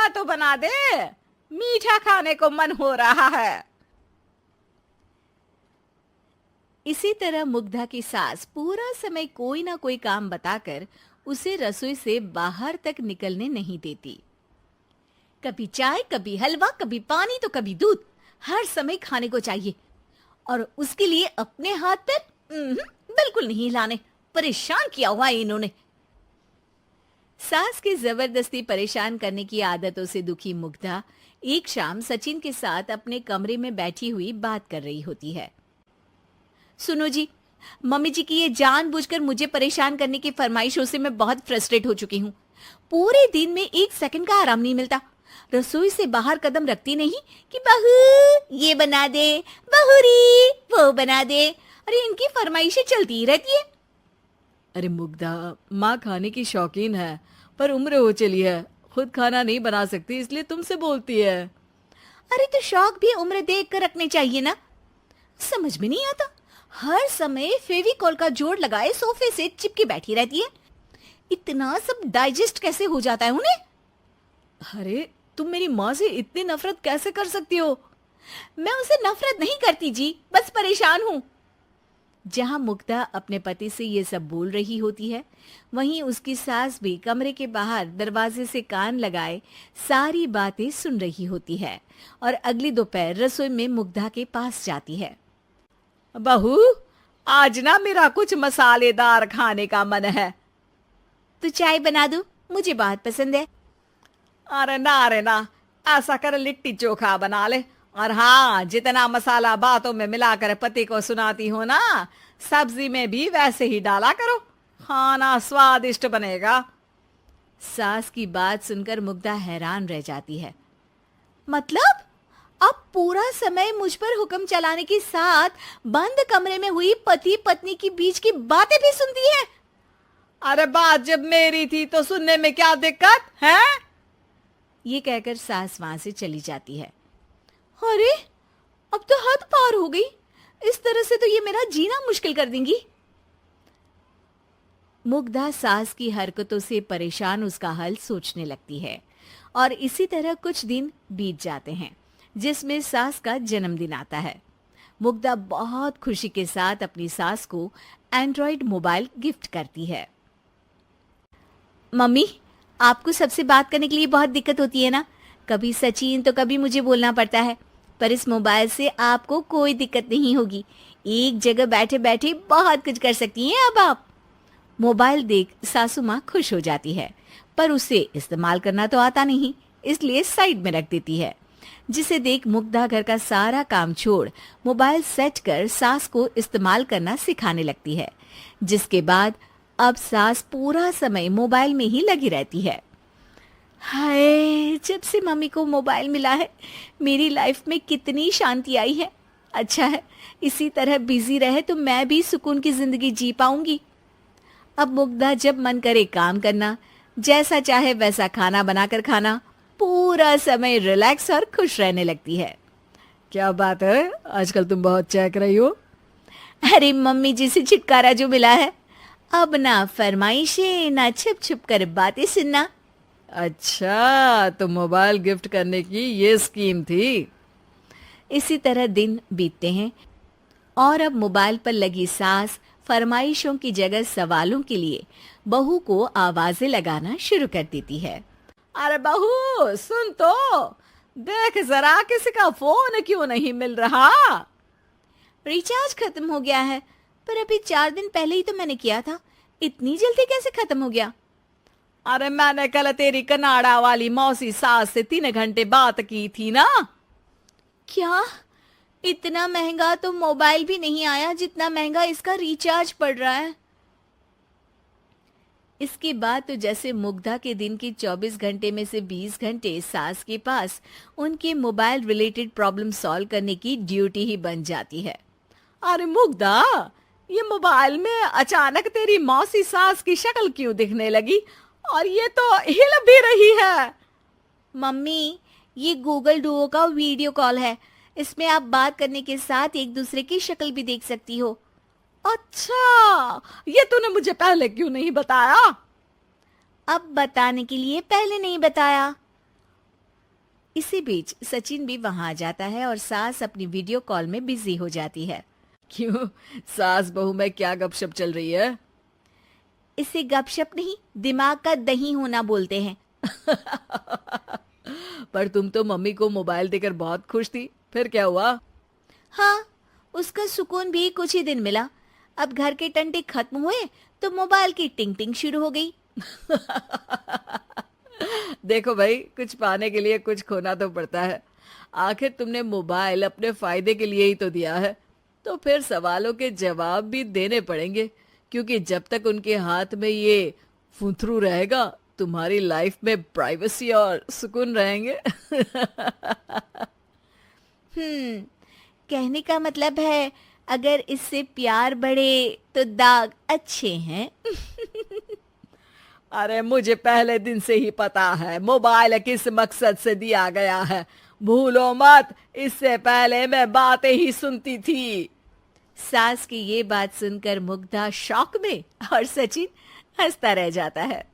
तो बना दे, मीठा खाने को मन हो रहा है। इसी तरह मुग्धा की सास पूरा समय कोई ना कोई काम बताकर उसे रसोई से बाहर तक निकलने नहीं देती। कभी चाय, कभी हलवा, कभी पानी तो कभी दूध, हर समय खाने को चाहिए और उसके लिए अपने हाथ पैर बिल्कुल नहीं हिलाने। परेशान किया हुआ है इन्होंने। सास की जबरदस्ती परेशान करने की आदतों से दुखी मुग्धा एक शाम सचिन के साथ अपने कमरे में बैठी हुई बात कर रही होती है। सुनो जी, मम्मी जी की ये जानबूझकर मुझे परेशान करने की फरमाइशों से मैं बहुत फ्रस्ट्रेट हो चुकी हूँ। पूरे दिन में 1 सेकंड का आराम नहीं मिलता। रसोई से बाहर कदम रखती नहीं कि बहू ये बना दे, बहुरी वो बना दे। अरे इनकी फरमाइशें चलती ही रहती है। अरे मुग्धा, माँ खाने की शौकीन है, पर उम्र हो चली है, खुद खाना नहीं बना सकती, इसलिए तुमसे बोलती है। अरे तो शौक भी उम्र देख कर रखने चाहिए ना। समझ में नहीं आता, हर समय फेविकॉल का जोड़ लगाए सोफे से चिपके बैठी रहती है। इतना सब डाइजेस्ट कैसे हो जाता है उन्हें? अरे तुम मेरी माँ से इतनी नफरत कैसे कर सकती हो? मैं उसे नफरत नहीं करती जी, बस परेशान हूँ। जहां मुग्धा अपने पति से ये सब बोल रही होती है, वहीं उसकी सास भी कमरे के बाहर दरवाजे से कान लगाए सारी बातें सुन रही होती है और अगली दोपहर रसोई में मुग्धा के पास जाती है। बहू, आज ना मेरा कुछ मसालेदार खाने का मन है। तो चाय बना दूं? मुझे बहुत पसंद है। अरे ना, ऐसा कर लिट्टी चोखा बना ले। और हाँ, जितना मसाला बातों में मिलाकर पति को सुनाती हो ना, सब्जी में भी वैसे ही डाला करो, खाना स्वादिष्ट बनेगा। सास की बात सुनकर मुग्धा हैरान रह जाती है। मतलब अब पूरा समय मुझ पर हुक्म चलाने के साथ बंद कमरे में हुई पति पत्नी की बीच की बातें भी सुनती है? अरे बात जब मेरी थी तो सुनने में क्या दिक्कत है? ये कहकर सास वहां से चली जाती है। अरे अब तो हद पार हो गई, इस तरह से तो ये मेरा जीना मुश्किल कर देंगी। मुग्धा सास की हरकतों से परेशान उसका हल सोचने लगती है और इसी तरह कुछ दिन बीत जाते हैं, जिसमें सास का जन्मदिन आता है। मुग्धा बहुत खुशी के साथ अपनी सास को एंड्रॉइड मोबाइल गिफ्ट करती है। मम्मी, आपको सबसे बात करने के लिए बहुत दिक्कत होती है ना? कभी सचिन तो कभी मुझे बोलना पड़ता है, पर इस मोबाइल से आपको कोई दिक्कत नहीं होगी। एक जगह बैठे बैठे बहुत कुछ कर सकती हैं अब आप। मोबाइल देख सासू माँ खुश हो जाती है, पर उसे इस्तेमाल करना तो आता नहीं, इसलिए साइड में रख देती है। जिसे देख मुग्धा घर का सारा काम छोड़ मोबाइल सेट कर सास को इस्तेमाल करना सिखाने लगती है, जिसके बाद अब सास पूरा समय मोबाइल में ही लगी रहती है। हाय, जब से मम्मी को मोबाइल मिला है मेरी लाइफ में कितनी शांति आई है। अच्छा है, इसी तरह बिजी रहे तो मैं भी सुकून की जिंदगी जी पाऊंगी। अब मुग्धा जब मन करे काम करना, जैसा चाहे वैसा खाना बनाकर खाना, पूरा समय रिलैक्स और खुश रहने लगती है। क्या बात है, आजकल तुम बहुत चहक रही हो। अरे मम्मी जी से छुटकारा जो मिला है, अब ना फरमाइशें ना छुप छुप कर बातें सुनना। अच्छा, तो मोबाइल गिफ्ट करने की ये स्कीम थी। इसी तरह दिन बीतते हैं और अब मोबाइल पर लगी सास फरमाइशों की जगह सवालों के लिए बहू को आवाजें लगाना शुरू कर देती है। अरे बहू सुन तो, देख जरा किसी का फोन क्यों नहीं मिल रहा? रिचार्ज खत्म हो गया है, पर अभी 4 दिन पहले ही तो मैंने किया था, इतनी जल्दी कैसे खत्म हो गया? अरे मैंने कल तेरी कनाडा वाली मौसी सास से 3 घंटे बात की थी ना। क्या? इतना महंगा तो मोबाइल भी नहीं आया जितना महंगा इसका रिचार्ज पड़ रहा है। इसके बाद तो जैसे मुग्धा के दिन की 24 घंटे में से 20 घंटे सास के पास उनके मोबाइल रिलेटेड प्रॉब्लम सॉल्व करने की ड्यूटी ही बन जाती है। अरे मुग्धा, ये मोबाइल में अचानक तेरी मौसी सास की शक्ल क्यों दिखने लगी? और ये तो हिल भी रही है। मम्मी, ये गूगल डुओ का वीडियो कॉल है, इसमें आप बात करने के साथ एक दूसरे की शक्ल भी देख सकती हो। अच्छा, ये तूने मुझे पहले क्यों नहीं बताया? अब बताने के लिए पहले नहीं बताया। इसी बीच सचिन भी वहां आ जाता है और सास अपनी वीडियो कॉल में बिजी हो जाती है। क्यों, सास बहू में क्या गपशप चल रही है? इसे गपशप नहीं, दिमाग का दही होना बोलते हैं। पर तुम तो मम्मी को मोबाइल देकर बहुत खुश थी, फिर क्या हुआ? हाँ, उसका सुकून भी कुछ ही दिन मिला। अब घर के टंटे खत्म हुए तो मोबाइल की टिंग टिंग शुरू हो गई। देखो भाई, कुछ पाने के लिए कुछ खोना तो पड़ता है। आखिर तुमने मोबाइल अपने फायदे के लिए ही तो दिया है, तो फिर सवालों के जवाब भी देने पड़ेंगे, क्योंकि जब तक उनके हाथ में ये फुंथरू रहेगा, तुम्हारी लाइफ में प्राइवेसी और सुकून रहेंगे। कहने का मतलब है अगर इससे प्यार बढ़े तो दाग अच्छे हैं। अरे मुझे पहले दिन से ही पता है मोबाइल किस मकसद से दिया गया है। भूलो मत, इससे पहले मैं बातें ही सुनती थी। सास की ये बात सुनकर मुग्धा शॉक में और सचिन हंसता रह जाता है।